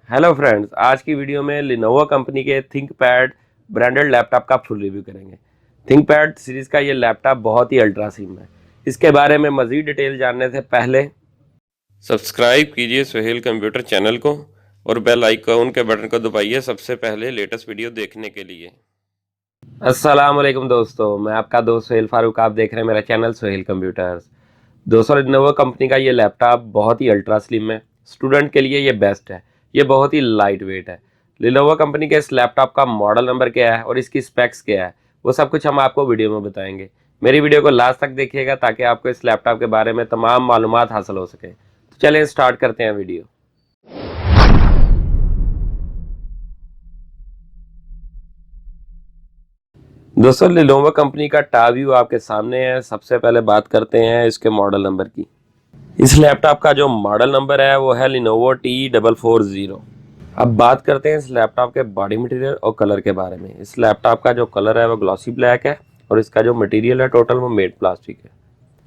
Hello friends, आज की video में लिनोवो कंपनी के थिंकपैड ब्रांडेड लैपटॉप का फुल रिव्यू करेंगे। थिंकपैड सीरीज का ये लैपटॉप बहुत ही अल्ट्रा स्लिम है। इसके बारे में मज़ीद डिटेल जानने से पहले सब्सक्राइब कीजिए सोहेल कंप्यूटर चैनल को और बेल आइकॉन के बटन को दबाइए सबसे पहले लेटेस्ट वीडियो देखने के लिए। अस्सलाम वालेकुम दोस्तों, मैं आपका दोस्त सोहेल फारूक। आप देख रहे हैं मेरा चैनल सोहेल कंप्यूटर्स। दोस्तों, लिनोवो कंपनी का ये लैपटॉप बहुत ही अल्ट्रा स्लिम है। स्टूडेंट के लिए ये बेस्ट है। ये बहुत ही लाइट वेट है। लिनोवो कंपनी के इस लैपटॉप का मॉडल नंबर क्या है और इसकी स्पेक्स क्या है, वो सब कुछ हम आपको वीडियो में बताएंगे। मेरी वीडियो को लास्ट तक देखिएगा ताकि आपको इस लैपटॉप के बारे में तमाम मालूमात हासिल हो सके। तो चलिए स्टार्ट करते हैं वीडियो। दोस्तों, लिनोवो कंपनी का टॉप व्यू आपके सामने है। सबसे पहले बात करते हैं इसके मॉडल नंबर की। इस लैपटॉप का जो मॉडल नंबर है वो है लिनोवो T440। अब बात करते हैं इस लैपटॉप के बॉडी मटेरियल और कलर के बारे में। इस लैपटॉप का जो कलर है वो ग्लॉसी ब्लैक है और इसका जो मटेरियल है टोटल वो मेड प्लास्टिक है।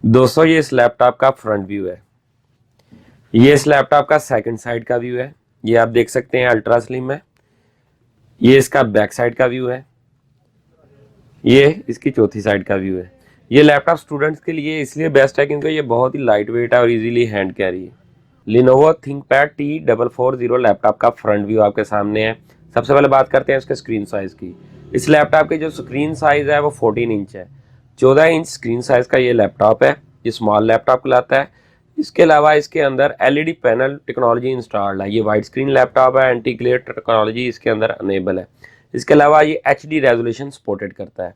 दोस्तों, ये इस लैपटॉप का फ्रंट व्यू है। ये इस लैपटॉप का सेकंड साइड का व्यू है। ये आप देख सकते हैं अल्ट्रा स्लिम है। ये इसका बैक साइड का व्यू है। ये इसकी चौथी साइड का व्यू है। ये लैपटॉप स्टूडेंट्स के लिए इसलिए बेस्ट है क्योंकि ये बहुत ही लाइट वेट है और इजीली हैंड कैरी है। लिनोवो थिंकपैड T440 लैपटॉप का फ्रंट व्यू आपके सामने है। सबसे पहले बात करते हैं इसके स्क्रीन साइज की। इस लैपटॉप की जो स्क्रीन साइज है वो 14 इंच है। 14 इंच स्क्रीन साइज का ये लैपटॉप है। ये स्मॉल लैपटॉप कहलाता है। इसके अलावा इसके अंदर LED पैनल टेक्नोलॉजी इंस्टॉल्ड है। ये वाइड स्क्रीन लैपटॉप है। एंटी ग्लेयर टेक्नोलॉजी इसके अंदर अनेबल है। इसके अलावा ये HD रेजोल्यूशन सपोर्टेड करता है।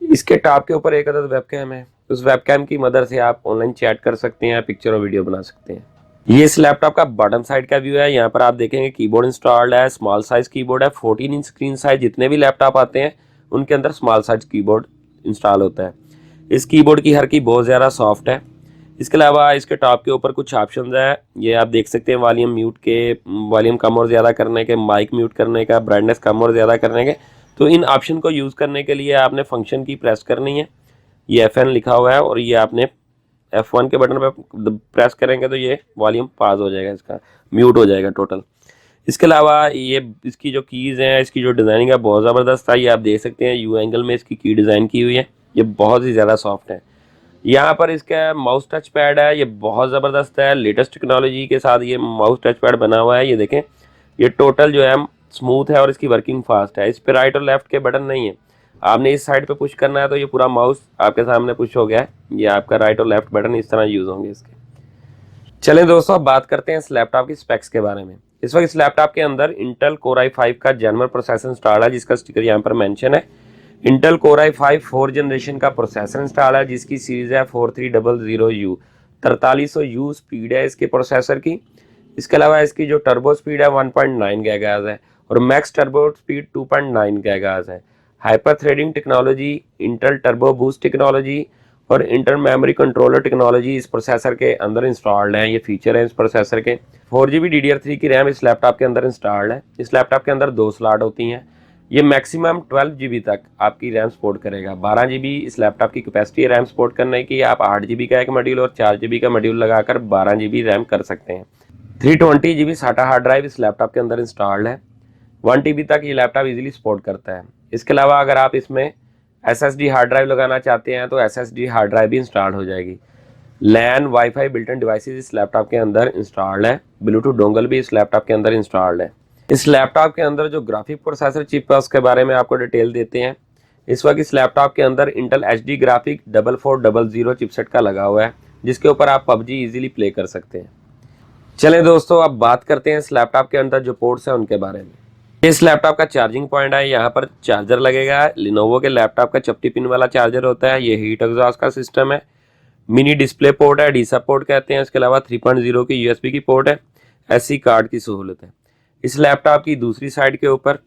इसके टॉप के ऊपर एक अदद वेबकैम है। उस वेबकैम की मदद से आप ऑनलाइन चैट कर सकते हैं, पिक्चर और वीडियो बना सकते हैं। ये इस लैपटॉप का बॉटम साइड का व्यू है। यहाँ पर आप देखेंगे कीबोर्ड इंस्टॉल्ड है। स्मॉल साइज कीबोर्ड है। 14 इंच स्क्रीन साइज जितने भी लैपटॉप आते हैं उनके अंदर स्मॉल साइज कीबोर्ड इंस्टॉल होता है। इस कीबोर्ड की हर की बहुत ज़्यादा सॉफ्ट है। इसके अलावा इसके टॉप के ऊपर कुछ ऑप्शन है। ये आप देख सकते हैं वॉल्यूम म्यूट के, वॉल्यूम कम और ज़्यादा करने के, माइक म्यूट करने का, ब्राइटनेस कम और ज़्यादा करने के। तो इन ऑप्शन को यूज़ करने के लिए आपने फंक्शन की प्रेस करनी है। ये FN लिखा हुआ है और ये आपने F1 के बटन पर प्रेस करेंगे तो ये वॉल्यूम पास हो जाएगा, इसका म्यूट हो जाएगा टोटल। इसके अलावा ये इसकी जो कीज़ हैं, इसकी जो डिज़ाइनिंग है बहुत ज़बरदस्त है। ये आप देख सकते हैं यू एंगल में इसकी की डिज़ाइन की हुई है। ये बहुत ही ज़्यादा सॉफ्ट है। यहाँ पर इसका माउस टच पैड है। ये बहुत ज़बरदस्त है। लेटेस्ट टेक्नोलॉजी के साथ ये माउस टच पैड बना हुआ है। ये देखें, ये टोटल जो है स्मूथ है और इसकी वर्किंग फास्ट है। इस पर राइट और लेफ्ट के बटन नहीं है। आपने इस साइड पे पुश करना है तो ये पूरा माउस आपके सामने पुश हो गया है। ये आपका राइट और लेफ्ट बटन इस तरह यूज़ होंगे इसके। चलें दोस्तों, अब बात करते हैं इस लैपटॉप की स्पेक्स के बारे में। इस वक्त इस लैपटॉप के अंदर इंटेल Core i5 का जेनवन प्रोसेसर इंस्टॉल है, जिसका स्टिकर यहाँ पर मेंशन है। इंटेल Core i5 4 जनरेशन का प्रोसेसर इंस्टॉल है, जिसकी सीरीज है 4300U। 4300U स्पीड है इसके प्रोसेसर की। इसके अलावा इसकी जो टर्बो स्पीड है 1.9 गीगाहर्ट्ज़ है और मैक्स टर्बो स्पीड 2.9 गीगाहर्ट्ज़ है। Hyper threading technology, Intel turbo boost technology और इंटर मेमोरी कंट्रोलर टेक्नोलॉजी इस प्रोसेसर के अंदर इंस्टॉल्ड है। ये फीचर है इस प्रोसेसर के। 4GB DDR3 की रैम इस लैपटॉप के अंदर इंस्टॉल्ड है। इस लैपटॉप के अंदर 2 स्लॉट होती हैं। ये मैक्सिमम 12GB तक आपकी रैम सपोर्ट करेगा। 12GB इस लैपटॉप की कैपेसिटी है रैम सपोर्ट करने की। आप 8GB का एक मॉड्यूल और 4GB का मॉड्यूल लगाकर 12GB रैम कर सकते हैं। 320GB SATA हार्ड ड्राइव इस लैपटॉप के अंदर इंस्टॉल्ड है। 1 TB तक ये लैपटॉप इजीली सपोर्ट करता है। इसके अलावा अगर आप इसमें SSD हार्ड ड्राइव लगाना चाहते हैं तो SSD हार्ड ड्राइव भी इंस्टॉल हो जाएगी। लैन वाईफाई बिल्ट-इन डिवाइसेस इस लैपटॉप के अंदर इंस्टॉल्ड है। ब्लूटूथ डोंगल भी इस लैपटॉप के अंदर इंस्टॉल्ड है। इस लैपटॉप के अंदर जो ग्राफिक प्रोसेसर चिप है उसके बारे में आपको डिटेल देते हैं। इस वक्त इस लैपटॉप के अंदर इंटेल HD ग्राफिक 4400 चिपसेट का लगा हुआ है, जिसके ऊपर आप PUBG इजीली प्ले कर सकते हैं। चलें दोस्तों, अब बात करते हैं इस लैपटॉप के अंदर जो पोर्ट्स हैं उनके बारे में। इस लैपटॉप का चार्जिंग पॉइंट है। यहाँ पर चार्जर लगेगा। लिनोवो के लैपटॉप का चपटी पिन वाला चार्जर होता है। ये हीट एग्जॉस्ट का सिस्टम है। मिनी डिस्प्ले पोर्ट है, डीसा पोर्ट कहते हैं। इसके अलावा 3.0 की USB की पोर्ट है। SD कार्ड की सहूलत है। इस लैपटॉप की दूसरी साइड के ऊपर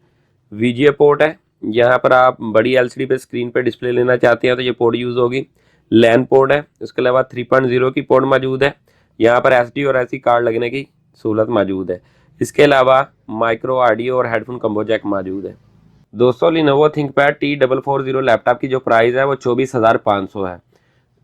VGA पोर्ट है। यहाँ पर आप बड़ी LCD पे स्क्रीन पे डिस्प्ले लेना चाहते हैं तो ये पोर्ट यूज़ होगी। लैन पोर्ट है। इसके अलावा 3.0 की पोर्ट मौजूद है। यहाँ पर SD और SD कार्ड लगने की सहूलत मौजूद है। इसके अलावा माइक्रो ऑडियो और हेडफोन कम्बो जैक मौजूद है। दोस्तों, लिनोवो थिंकपैड T440 लैपटॉप की जो प्राइस है वो 24,500 है।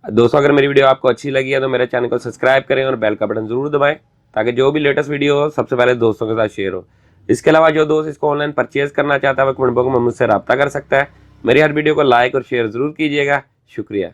दोस्तों, अगर मेरी वीडियो आपको अच्छी लगी है तो मेरे चैनल को सब्सक्राइब करें और बेल का बटन जरूर दबाएं ताकि जो भी लेटेस्ट वीडियो हो सबसे पहले दोस्तों के साथ शेयर हो। इसके अलावा जो दोस्त इसको ऑनलाइन परचेज करना चाहता है वो कमेंट बॉक्स में मुझसे रब्ता कर सकता है। मेरी हर वीडियो को लाइक और शेयर ज़रूर कीजिएगा। शुक्रिया।